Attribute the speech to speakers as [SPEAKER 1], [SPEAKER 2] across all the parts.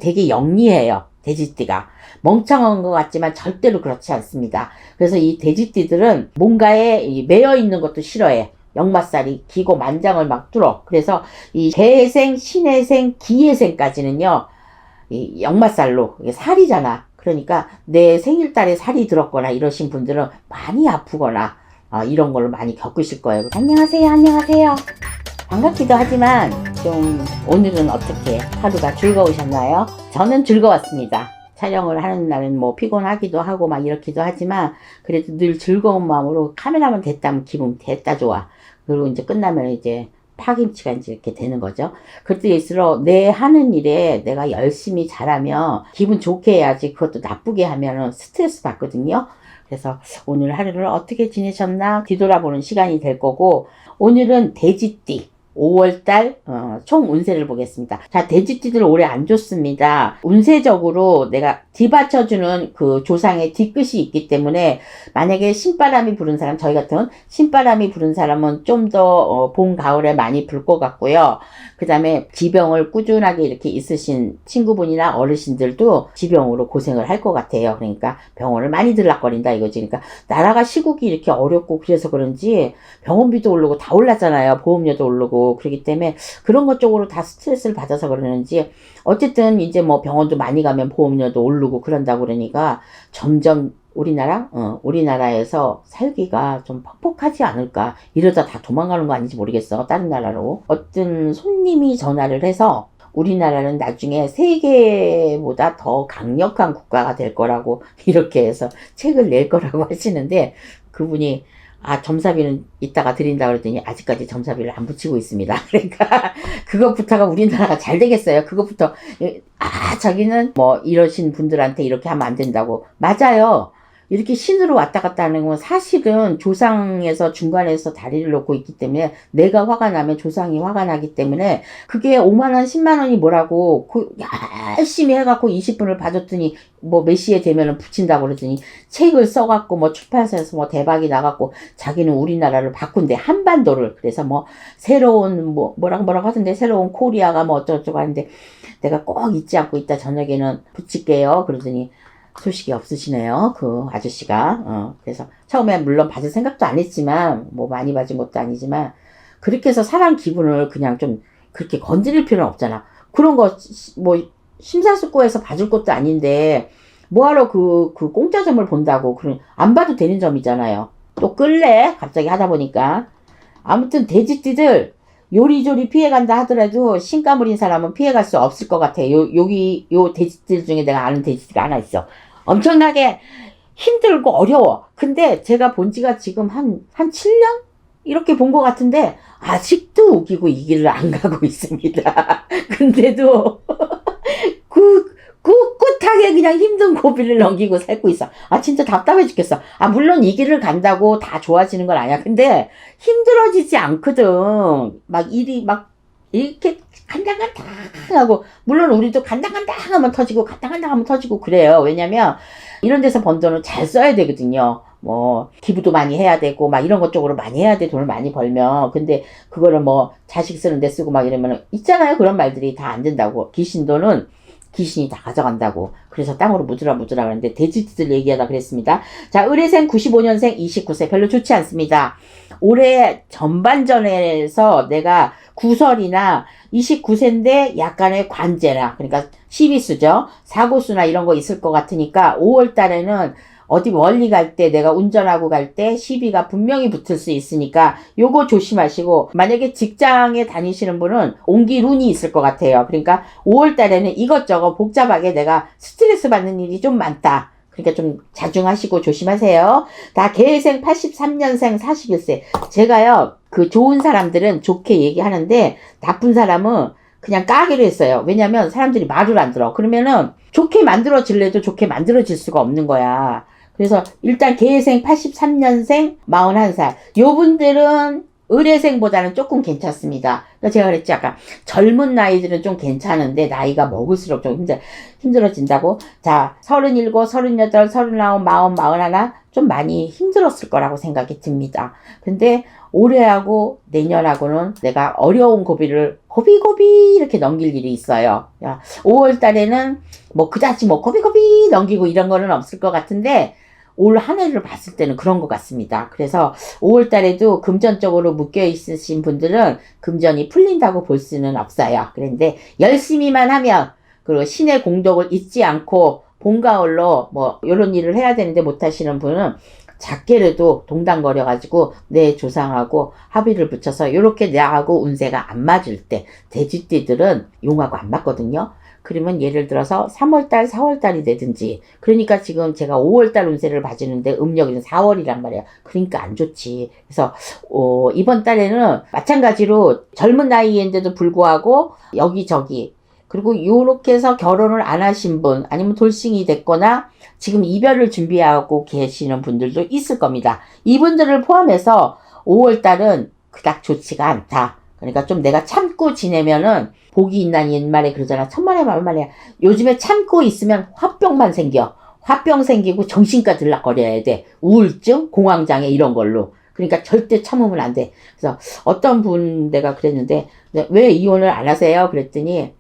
[SPEAKER 1] 되게 영리해요. 돼지띠가. 멍청한 것 같지만 절대로 그렇지 않습니다. 그래서 이 돼지띠들은 뭔가에 매여 있는 것도 싫어해. 역마살이 기고 만장을 막 뚫어. 그래서 이 개생, 신해생, 기해생까지는요, 이 역마살로, 이게 살이잖아. 그러니까 내 생일달에 살이 들었거나 이러신 분들은 많이 아프거나 이런 걸로 많이 겪으실 거예요. 안녕하세요, 안녕하세요. 반갑기도 하지만 좀 오늘은 어떻게 하루가 즐거우셨나요? 저는 즐거웠습니다. 촬영을 하는 날은 뭐 피곤하기도 하고 막 이렇기도 하지만 그래도 늘 즐거운 마음으로 카메라만 됐다면 기분 됐다 좋아. 그리고 이제 끝나면 이제 파김치가 이제 이렇게 되는 거죠. 그때일수록 내 하는 일에 내가 열심히 잘하면 기분 좋게 해야지 그것도 나쁘게 하면은 스트레스 받거든요. 그래서 오늘 하루를 어떻게 지내셨나 뒤돌아보는 시간이 될 거고, 오늘은 돼지띠 5월달 총 운세를 보겠습니다. 자, 돼지띠들 올해 안 좋습니다. 운세적으로 내가 뒤받쳐주는 그 조상의 뒤끝이 있기 때문에 만약에 신바람이 부는 사람, 저희 같은 신바람이 부는 사람은 좀 더 봄, 가을에 많이 불 것 같고요. 그 다음에 지병을 꾸준하게 이렇게 있으신 친구분이나 어르신들도 지병으로 고생을 할 것 같아요. 그러니까 병원을 많이 들락거린다 이거지. 그러니까 나라가 시국이 이렇게 어렵고 그래서 그런지 병원비도 오르고 다 올랐잖아요. 보험료도 오르고. 그렇기 때문에 그런 것 쪽으로 다 스트레스를 받아서 그러는지 어쨌든 이제 뭐 병원도 많이 가면 보험료도 오르고 그런다고 그러니까 점점 우리나라에서 살기가 좀 퍽퍽하지 않을까. 이러다 다 도망가는 거 아닌지 모르겠어. 다른 나라로. 어떤 손님이 전화를 해서 우리나라는 나중에 세계보다 더 강력한 국가가 될 거라고 이렇게 해서 책을 낼 거라고 하시는데, 그분이 점사비는 이따가 드린다 그랬더니 아직까지 점사비를 안 붙이고 있습니다. 그러니까 그것부터가 우리나라가 잘 되겠어요. 그것부터 자기는 뭐 이러신 분들한테 이렇게 하면 안 된다고. 맞아요. 이렇게 신으로 왔다 갔다 하는 건 사실은 조상에서 중간에서 다리를 놓고 있기 때문에 내가 화가 나면 조상이 화가 나기 때문에 그게 5만원 10만원이 뭐라고 열심히 해갖고 20분을 봐줬더니 뭐 몇 시에 되면은 붙인다고 그러더니 책을 써갖고 뭐 출판사에서 뭐 대박이 나갖고 자기는 우리나라를 바꾼대. 한반도를. 그래서 뭐 새로운 뭐라고 하던데 새로운 코리아가 뭐 어쩌고저쩌고 하는데 내가 꼭 잊지 않고 이따 저녁에는 붙일게요. 그러더니 소식이 없으시네요. 그 아저씨가. 그래서 처음에 물론 받을 생각도 안 했지만 뭐 많이 받은 것도 아니지만 그렇게 해서 사람 기분을 그냥 좀 그렇게 건드릴 필요는 없잖아. 그런 거 뭐 심사숙고해서 봐줄 것도 아닌데 뭐하러 그 공짜 점을 본다고. 안 봐도 되는 점이잖아요. 또 끌래? 갑자기 하다 보니까. 아무튼 돼지띠들 요리조리 피해간다 하더라도 신가물인 사람은 피해갈 수 없을 것 같아. 요 돼지들 중에 내가 아는 돼지띠가 하나 있어. 엄청나게 힘들고 어려워. 근데 제가 본 지가 지금 한 7년? 이렇게 본 것 같은데, 아직도 우기고 이 길을 안 가고 있습니다. 근데도, 꿋꿋하게 그냥 힘든 고비를 넘기고 살고 있어. 진짜 답답해 죽겠어. 물론 이 길을 간다고 다 좋아지는 건 아니야. 근데 힘들어지지 않거든. 막 일이 막 이렇게 간당간당하고, 물론 우리도 간당간당하면 터지고 간당간당하면 터지고 그래요. 왜냐면 이런 데서 번 돈을 잘 써야 되거든요. 뭐 기부도 많이 해야 되고 막 이런 것 쪽으로 많이 해야 돼. 돈을 많이 벌면. 근데 그거를 뭐 자식 쓰는 데 쓰고 막 이러면 있잖아요. 그런 말들이 다 안 된다고. 귀신 돈은 귀신이 다 가져간다고. 그래서 땅으로 묻으라 그러는데 돼지들 얘기하다 그랬습니다. 자, 을해생 95년생 29세 별로 좋지 않습니다. 올해 전반전에서 내가 구설이나 29세인데 약간의 관제나, 그러니까 시비수죠. 사고수나 이런 거 있을 것 같으니까 5월 달에는 어디 멀리 갈 때, 내가 운전하고 갈 때 시비가 분명히 붙을 수 있으니까 요거 조심하시고, 만약에 직장에 다니시는 분은 옹기룬이 있을 것 같아요. 그러니까 5월 달에는 이것저것 복잡하게 내가 스트레스 받는 일이 좀 많다. 그러니까 좀 자중하시고 조심하세요. 다 개생 83년생 41세. 제가요, 그 좋은 사람들은 좋게 얘기하는데 나쁜 사람은 그냥 까기로 했어요. 왜냐면 사람들이 말을 안 들어. 그러면은 좋게 만들어질래도 좋게 만들어질 수가 없는 거야. 그래서 일단 개생 83년생 41살. 요분들은 을해생보다는 조금 괜찮습니다. 그러니까 제가 그랬지, 아까 젊은 나이들은 좀 괜찮은데 나이가 먹을수록 좀 힘들어진다고. 자, 37, 38, 39, 40, 41 좀 많이 힘들었을 거라고 생각이 듭니다. 근데 올해하고 내년하고는 내가 어려운 고비를 고비고비 이렇게 넘길 일이 있어요. 5월 달에는 뭐 그다지 뭐 고비고비 넘기고 이런 거는 없을 것 같은데 올 한 해를 봤을 때는 그런 것 같습니다. 그래서 5월 달에도 금전적으로 묶여 있으신 분들은 금전이 풀린다고 볼 수는 없어요. 그런데 열심히만 하면, 그리고 신의 공덕을 잊지 않고 봄가을로 뭐 이런 일을 해야 되는데 못하시는 분은 작게라도 동당거려가지고 내 조상하고 합의를 붙여서 이렇게 나하고 운세가 안 맞을 때, 돼지띠들은 용하고 안 맞거든요. 그러면 예를 들어서 3월달, 4월달이 되든지, 그러니까 지금 제가 5월달 운세를 봐주는데 음력은 4월이란 말이에요. 그러니까 안 좋지. 그래서 이번 달에는 마찬가지로 젊은 나이인데도 불구하고 여기저기, 그리고 요렇게 해서 결혼을 안 하신 분, 아니면 돌싱이 됐거나 지금 이별을 준비하고 계시는 분들도 있을 겁니다. 이분들을 포함해서 5월달은 그닥 좋지가 않다. 그러니까 좀 내가 참고 지내면은 복이 있나니 옛말에 그러잖아. 천만에 만만이야. 요즘에 참고 있으면 화병만 생겨. 화병 생기고 정신과 들락거려야 돼. 우울증, 공황장애 이런 걸로. 그러니까 절대 참으면 안 돼. 그래서 어떤 분 내가 그랬는데 왜 이혼을 안 하세요? 그랬더니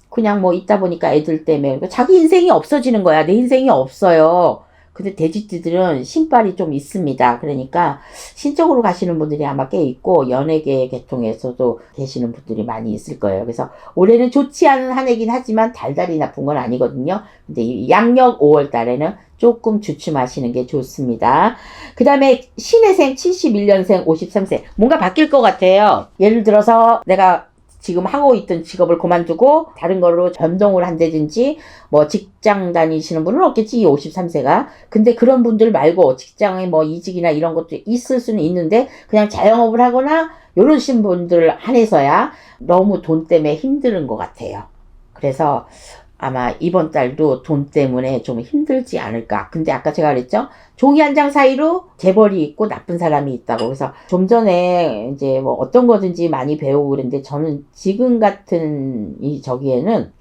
[SPEAKER 1] 그냥 뭐 있다 보니까 애들 때문에 자기 인생이 없어지는 거야. 내 인생이 없어요. 근데 돼지띠들은 신발이 좀 있습니다. 그러니까 신적으로 가시는 분들이 아마 꽤 있고 연예계 계통에서도 계시는 분들이 많이 있을 거예요. 그래서 올해는 좋지 않은 한 해긴 하지만 달달이 나쁜 건 아니거든요. 근데 이 양력 5월 달에는 조금 주춤하시는 게 좋습니다. 그 다음에 신해생 71년생 53세. 뭔가 바뀔 것 같아요. 예를 들어서 내가 지금 하고 있던 직업을 그만두고 다른 걸로 변동을 한다든지, 뭐 직장 다니시는 분은 없겠지, 이 53세가. 근데 그런 분들 말고 직장에 뭐 이직이나 이런 것도 있을 수는 있는데 그냥 자영업을 하거나 이러신 분들 한해서야 너무 돈 때문에 힘든 것 같아요. 그래서 아마 이번 달도 돈 때문에 좀 힘들지 않을까. 근데 아까 제가 그랬죠? 종이 한 장 사이로 재벌이 있고 나쁜 사람이 있다고. 그래서 좀 전에 이제 뭐 어떤 거든지 많이 배우고 그랬는데 저는 지금 같은 저기에는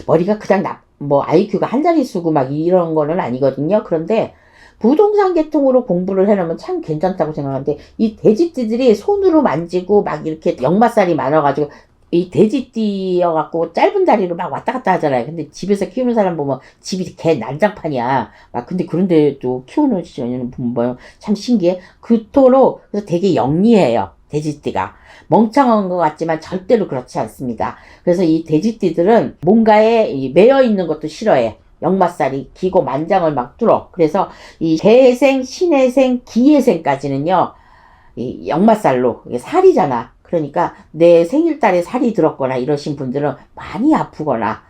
[SPEAKER 1] 머리가 그냥 뭐 IQ가 한 자릿수고 막 이런 거는 아니거든요. 그런데 부동산 계통으로 공부를 해놓으면 참 괜찮다고 생각하는데 이 돼지띠들이 손으로 만지고 막 이렇게 역마살이 많아가지고 이 돼지띠여갖고 짧은 다리로 막 왔다 갔다 하잖아요. 근데 집에서 키우는 사람 보면 집이 개 난장판이야. 막 근데 그런데도 키우는 시절에는 보면 참 신기해. 그토록 그래서 되게 영리해요. 돼지띠가. 멍청한 것 같지만 절대로 그렇지 않습니다. 그래서 이 돼지띠들은 뭔가에 매여 있는 것도 싫어해. 역마살이 기고 만장을 막 뚫어. 그래서 이 개생, 신해생, 기해생까지는요, 이 역마살로, 이게 살이잖아. 그러니까 내 생일달에 살이 들었거나 이러신 분들은 많이 아프거나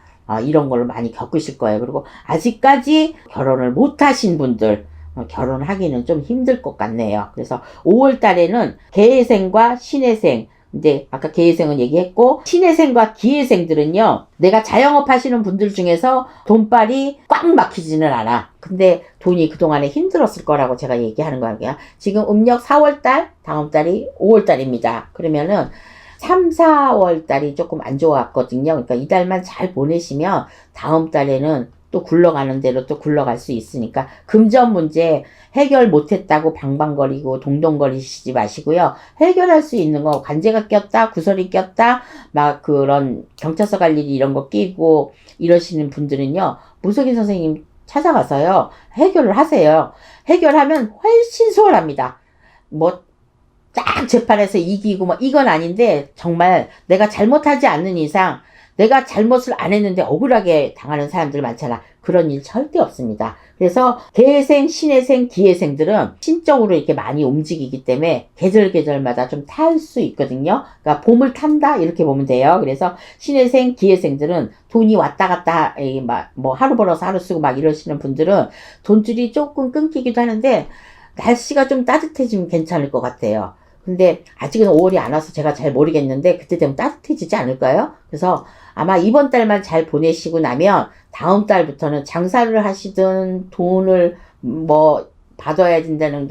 [SPEAKER 1] 이런 걸 많이 겪으실 거예요. 그리고 아직까지 결혼을 못 하신 분들 결혼하기는 좀 힘들 것 같네요. 그래서 5월 달에는 개해생과 신해생, 근데 아까 개해생은 얘기했고 신해생과 기해생들은요, 내가 자영업 하시는 분들 중에서 돈발이 꽉 막히지는 않아. 근데 돈이 그동안에 힘들었을 거라고 제가 얘기하는 거예요. 지금 음력 4월달, 다음 달이 5월달입니다. 그러면은 3, 4월달이 조금 안 좋았거든요. 그러니까 이달만 잘 보내시면 다음 달에는 또 굴러가는 대로 또 굴러갈 수 있으니까 금전 문제 해결 못했다고 방방거리고 동동거리시지 마시고요. 해결할 수 있는 거, 관제가 꼈다, 구설이 꼈다, 막 그런 경찰서 갈 일이 이런 거 끼고 이러시는 분들은요, 무속인 선생님 찾아가서요, 해결을 하세요. 해결하면 훨씬 수월합니다. 뭐 딱 재판에서 이기고 뭐 이건 아닌데, 정말 내가 잘못하지 않는 이상 내가 잘못을 안 했는데 억울하게 당하는 사람들 많잖아. 그런 일 절대 없습니다. 그래서 개생, 신해생, 기해생들은 신적으로 이렇게 많이 움직이기 때문에 계절마다 좀 탈 수 있거든요. 그러니까 봄을 탄다 이렇게 보면 돼요. 그래서 신해생, 기해생들은 돈이 왔다 갔다 뭐 하루 벌어서 하루 쓰고 막 이러시는 분들은 돈줄이 조금 끊기기도 하는데 날씨가 좀 따뜻해지면 괜찮을 것 같아요. 근데 아직은 5월이 안 와서 제가 잘 모르겠는데 그때 되면 따뜻해지지 않을까요? 그래서 아마 이번 달만 잘 보내시고 나면 다음 달부터는 장사를 하시든 돈을 뭐 받아야 된다는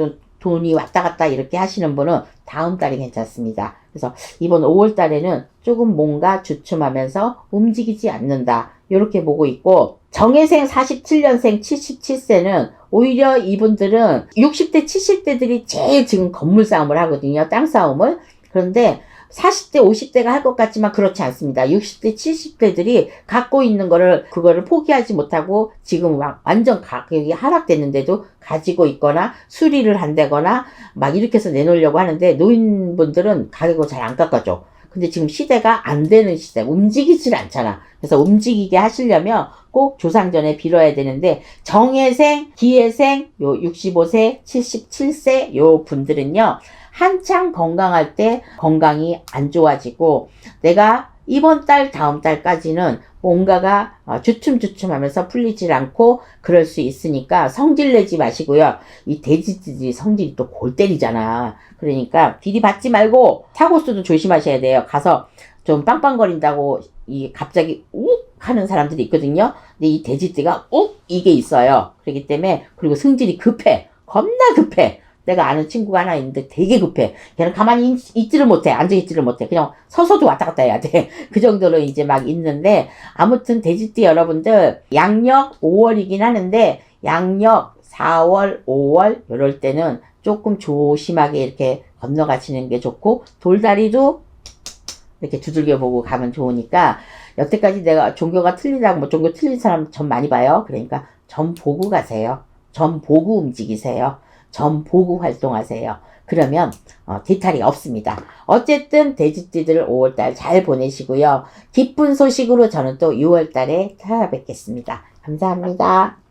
[SPEAKER 1] 돈이 왔다 갔다 이렇게 하시는 분은 다음 달이 괜찮습니다. 그래서 이번 5월 달에는 조금 뭔가 주춤하면서 움직이지 않는다. 이렇게 보고 있고, 정해생 47년생 77세는 오히려 이분들은 60대, 70대들이 제일 지금 건물 싸움을 하거든요. 땅 싸움을. 그런데 40대, 50대가 할 것 같지만 그렇지 않습니다. 60대, 70대들이 갖고 있는 그거를 포기하지 못하고 지금 완전 가격이 하락됐는데도 가지고 있거나 수리를 한다거나 막 이렇게 해서 내놓으려고 하는데, 노인분들은 가격을 잘 안 깎아줘. 근데 지금 시대가 안 되는 시대, 움직이질 않잖아. 그래서 움직이게 하시려면 꼭 조상전에 빌어야 되는데, 정해생, 기해생, 요 65세, 77세 요 분들은요, 한창 건강할 때 건강이 안 좋아지고, 내가 이번 달, 다음 달까지는 뭔가가 주춤주춤 하면서 풀리질 않고 그럴 수 있으니까 성질 내지 마시고요. 이 돼지들이 성질이 또 골 때리잖아. 그러니까 들이받지 말고 사고수도 조심하셔야 돼요. 가서 좀 빵빵거린다고 갑자기 욱 하는 사람들이 있거든요. 근데 이 돼지띠가 욱 이게 있어요. 그렇기 때문에, 그리고 성질이 급해. 겁나 급해. 내가 아는 친구가 하나 있는데 되게 급해. 걔는 가만히 있지를 못해. 앉아있지를 못해. 그냥 서서도 왔다 갔다 해야 돼. 그 정도로 이제 막 있는데, 아무튼 돼지띠 여러분들, 양력 5월이긴 하는데, 양력 4월, 5월 이럴 때는 조금 조심하게 이렇게 건너가시는 게 좋고, 돌다리도 이렇게 두들겨 보고 가면 좋으니까, 여태까지 내가 종교가 틀리다고, 뭐 종교 틀린 사람 전 많이 봐요. 그러니까 전 보고 가세요. 전 보고 움직이세요. 전 보고 활동하세요. 그러면 뒤탈이 없습니다. 어쨌든 돼지띠들 5월달 잘 보내시고요. 기쁜 소식으로 저는 또 6월달에 찾아뵙겠습니다. 감사합니다.